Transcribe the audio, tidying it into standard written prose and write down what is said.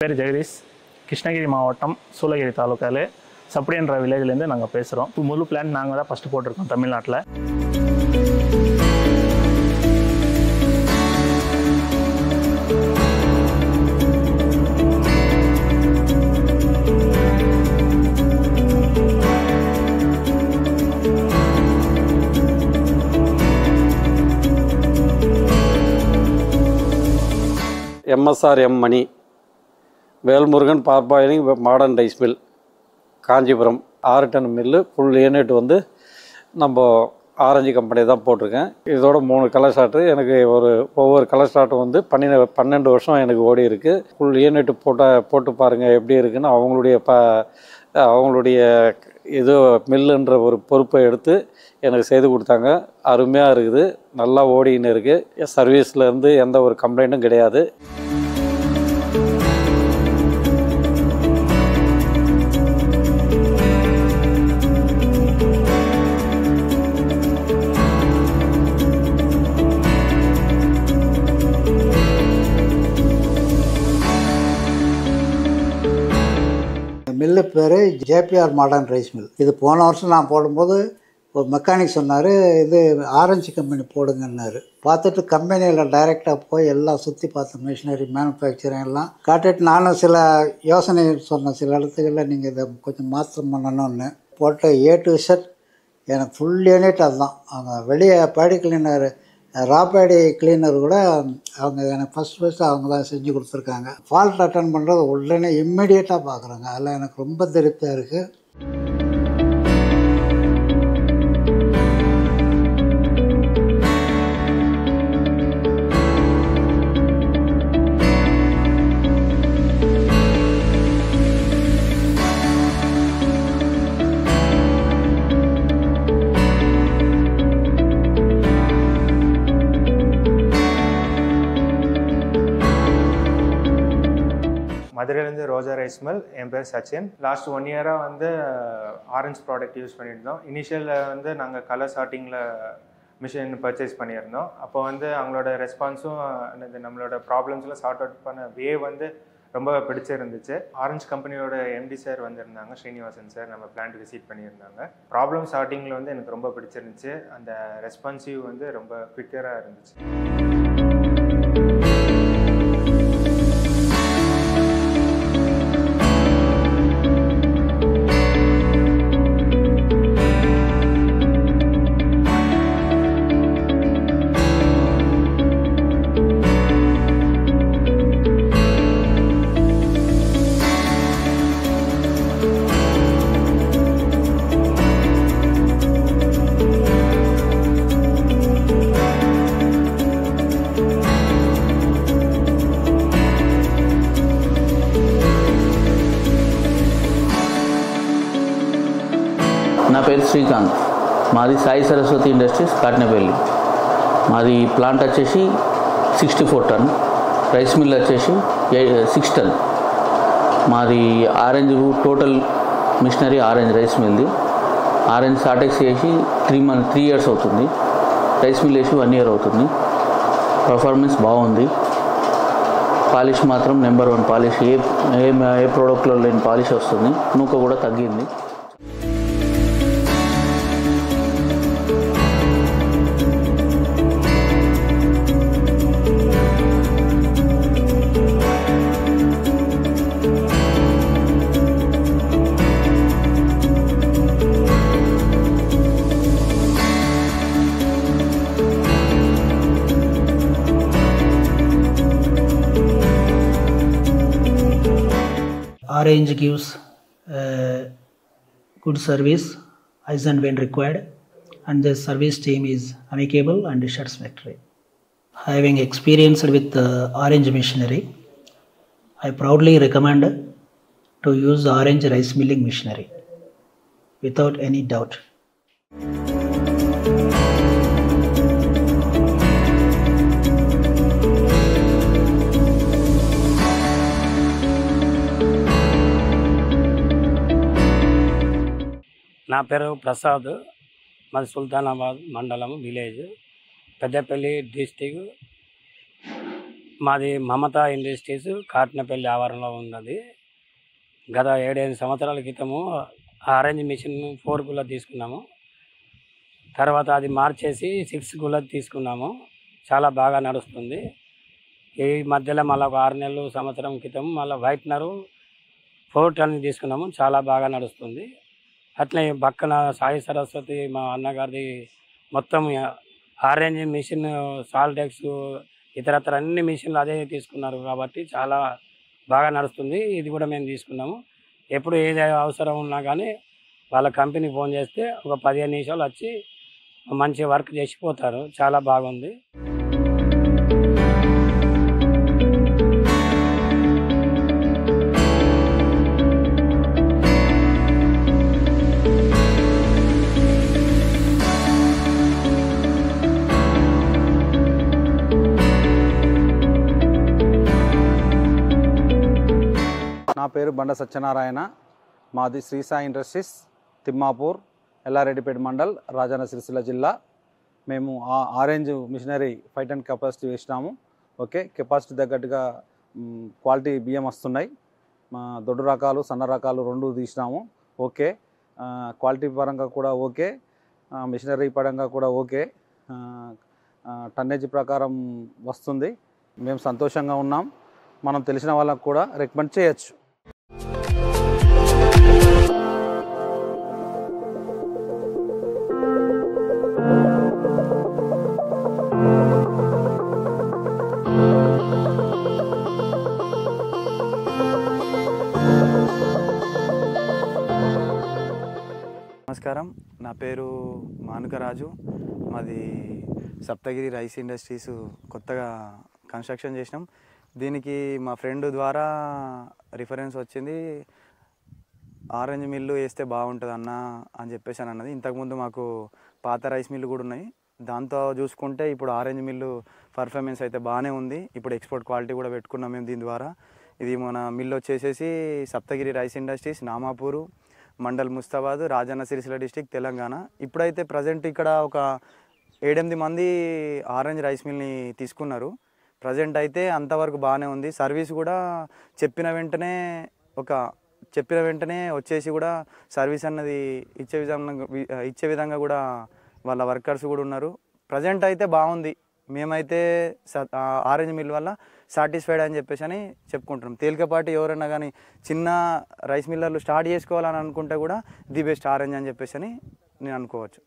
பேர் ஜெகதீஷ். கிருஷ்ணகிரி மாவட்டம் சூளகிரி தாலுக்காவில் சப்படின்ற வில்லேஜ்லேருந்து நாங்கள் பேசுகிறோம். முழு பிளான் நாங்கள் தான் ஃபஸ்ட்டு போட்டிருக்கோம் தமிழ்நாட்டில். MSRM Mani, Velmurugan parboiling modern rice mill, Kanchipuram 6 ton mill. Full unit வந்து நம்ம ஆரஞ்சு கம்பெனி தான் போட்டிருக்கேன். இதோட 3 கலர் ஸ்டார்ட்டு எனக்கு ஒவ்வொரு கலர் ஸ்டார்ட்டும் வந்து 12 வருஷம் எனக்கு ஓடி இருக்குது. ஃபுல் யூனிட் போட்டு பாருங்கள் எப்படி இருக்குன்னு அவங்களுடைய இது மில்லுன்ற ஒரு பொறுப்பை எடுத்து எனக்கு செய்து கொடுத்தாங்க. அருமையாக இருக்குது, நல்லா ஓடின்னு இருக்குது. சர்வீஸ்லேருந்து எந்த ஒரு கம்ப்ளைண்ட்டும் கிடையாது. மில்லு பேர் JPR மாடர்ன் ரைஸ் மில். இது போன வருஷம் நான் போடும்போது ஒரு மெக்கானிக் சொன்னார், இது ஆரஞ்சு கம்பெனி போடுங்கன்னாரு. பார்த்துட்டு கம்பெனியில் டைரெக்டாக போய் எல்லாம் சுற்றி பார்த்தேன், மிஷினரி மேனுஃபேக்சரிங் எல்லாம் காட்டிட்டு நானும் சில யோசனை சொன்னேன். சில இடத்துகளில் நீங்கள் இதை கொஞ்சம் மாற்றம் பண்ணணும்னு போட்டு A to Z எனக்கு ஃபுல் யூனிட் அதுதான். அவங்க வெளியே பேடி கிளீனர், ராபேடி கிளீனர் கூட அவங்க எனக்கு ஃபஸ்ட்டு அவங்க தான் செஞ்சு கொடுத்துருக்காங்க. ஃபால்ட் அட்டன் பண்ணுறது உடனே இம்மிடியேட்டாக பார்க்குறாங்க. அதில் எனக்கு ரொம்ப திருப்தியாக இருக்குது. மதுரையிலேருந்து ரோஜா ரைஸ் மில். என் பேர் சச்சின். லாஸ்ட் 1 இயராக வந்து ஆரஞ்ச் ப்ராடக்ட் யூஸ் பண்ணியிருந்தோம். இனிஷியலில் வந்து நாங்கள் கலர் ஷார்ட்டிங்கில் மிஷின் பர்ச்சேஸ் பண்ணியிருந்தோம். அப்போ வந்து அவங்களோட ரெஸ்பான்ஸும் நம்மளோட ப்ராப்ளம்ஸ்லாம் சார்ட் அவுட் பண்ண வே வந்து ரொம்ப பிடிச்சிருந்துச்சு. ஆரஞ்ச் கம்பெனியோட MD சார் வந்திருந்தாங்க, ஸ்ரீனிவாசன் சார், நம்ம பிளான்ட் விசிட் பண்ணியிருந்தாங்க. ப்ராப்ளம் ஷார்ட்டிங்கில் வந்து எனக்கு ரொம்ப பிடிச்சிருந்துச்சு. அந்த ரெஸ்பான்சிவ் வந்து ரொம்ப குவிக்கராக இருந்துச்சு. నా పేరు శ్రీకాంత్. మాది సాయి సరస్వతి ఇండస్ట్రీస్ కాట్నేపల్లి. మాది ప్లాంట్ వచ్చేసి 64 టన్, రైస్ మిల్ వచ్చేసి 6 టన్. మాది orange total machinery orange rice మిల్ది. ఆరెంజ్ సాటెక్స్ వేసి 3 ఇయర్స్ అవుతుంది, రైస్ మిల్ వేసి 1 ఇయర్ అవుతుంది. పర్ఫార్మెన్స్ బాగుంది. పాలిష్ మాత్రం నెంబర్ 1 పాలిష్, ఏ ప్రోడక్ట్లో లేని పాలిష్ వస్తుంది. నూక కూడా తగ్గింది. Orange gives good service as and when required, and the service team is amicable and satisfactory. Having experienced with Orange machinery, I proudly recommend to use Orange rice milling machinery without any doubt. నా పేరు ప్రసాద్, మాది సుల్తానాబాద్ మండలం, village Peddapalli district. మాది Mamata industries Katnapalli ఆవరణలో ఉన్నది. గత 7-8 సంవత్సరాల క్రితము ఆరెంజ్ మిషన్ 4 గుళ్ళ తీసుకున్నాము. తర్వాత అది మార్చేసి 6 గుళ్ళ తీసుకున్నాము. చాలా బాగా నడుస్తుంది. ఈ మధ్యలో మళ్ళీ ఒక 6 నెలలు సంవత్సరం క్రితం మళ్ళీ వైట్నరు 4 టన్ తీసుకున్నాము. చాలా బాగా నడుస్తుంది. అట్లే పక్కన సాయి సరస్వతి మా అన్నగారిది మొత్తం ఆరెంజ్ మిషన్, సాల్టెక్స్, ఇతరత్ర అన్ని మిషన్లు అదే తీసుకున్నారు కాబట్టి చాలా బాగా నడుస్తుంది. ఇది కూడా మేము తీసుకున్నాము. ఎప్పుడు ఏది అవసరం ఉన్నా కానీ వాళ్ళ కంపెనీ ఫోన్ చేస్తే ఒక 15 నిమిషాలు వచ్చి మంచి వర్క్ చేసిపోతారు. చాలా బాగుంది. నా పేరు బండ సత్యనారాయణ. మాది శ్రీ సాయి ఇండస్ట్రీస్, తిమ్మాపూర్, ఎల్లారెడ్డిపేట మండల్, రాజన్న సిరిసిల్ల జిల్లా. మేము ఆరెంజ్ మిషనరీ 5 టన్ కెపాసిటీ వేసినాము. ఓకే, కెపాసిటీ తగ్గట్టుగా క్వాలిటీ బియ్యం వస్తున్నాయి. దొడ్డు రకాలు, సన్న రకాలు 2 తీసినాము. ఓకే, క్వాలిటీ పరంగా కూడా ఓకే, మిషనరీ పరంగా కూడా ఓకే, టన్నేజ్ ప్రకారం వస్తుంది. మేము సంతోషంగా ఉన్నాం. మనం తెలిసిన వాళ్ళకు కూడా రికమెండ్ చేయొచ్చు. నమస్కారం, నా పేరు మానుకరాజు. మాది సప్తగిరి రైస్ ఇండస్ట్రీస్ కొత్తగా కన్స్ట్రక్షన్ చేసినాం. దీనికి మా ఫ్రెండ్ ద్వారా రిఫరెన్స్ వచ్చింది. ఆరెంజ్ మిల్లు వేస్తే బాగుంటుంది అన్న అని చెప్పేసి అని అన్నది. ఇంతకుముందు మాకు పాత రైస్ మిల్లు కూడా ఉన్నాయి. దాంతో చూసుకుంటే ఇప్పుడు ఆరెంజ్ మిల్లు పర్ఫార్మెన్స్ అయితే బాగానే ఉంది. ఇప్పుడు ఎక్స్పోర్ట్ క్వాలిటీ కూడా పెట్టుకున్నాం మేము దీని ద్వారా. ఇది మన మిల్లు వచ్చేసేసి Saptagiri rice industries, Namapur mandal, Mustabad, Rajanna Sircilla district, Telangana. ఇప్పుడైతే ప్రజెంట్ ఇక్కడ ఒక 7-8 మంది ఆరెంజ్ రైస్ మిల్ని తీసుకున్నారు. ప్రజెంట్ అయితే అంతవరకు బాగానే ఉంది. సర్వీస్ కూడా చెప్పిన వెంటనే వచ్చేసి కూడా సర్వీస్ అన్నది ఇచ్చే విధంగా కూడా వాళ్ళ వర్కర్స్ కూడా ఉన్నారు. ప్రజెంట్ అయితే బాగుంది. మేమైతే ఆరెంజ్ మిల్ వల్ల సాటిస్ఫైడ్ అని చెప్పేసి అని చెప్పుకుంటున్నాం. తేలికపాటి ఎవరైనా కానీ చిన్న రైస్ మిల్లర్లు స్టార్ట్ చేసుకోవాలని అనుకుంటే కూడా ది బెస్ట్ ఆరెంజ్ అని చెప్పేసి అని నేను అనుకోవచ్చు.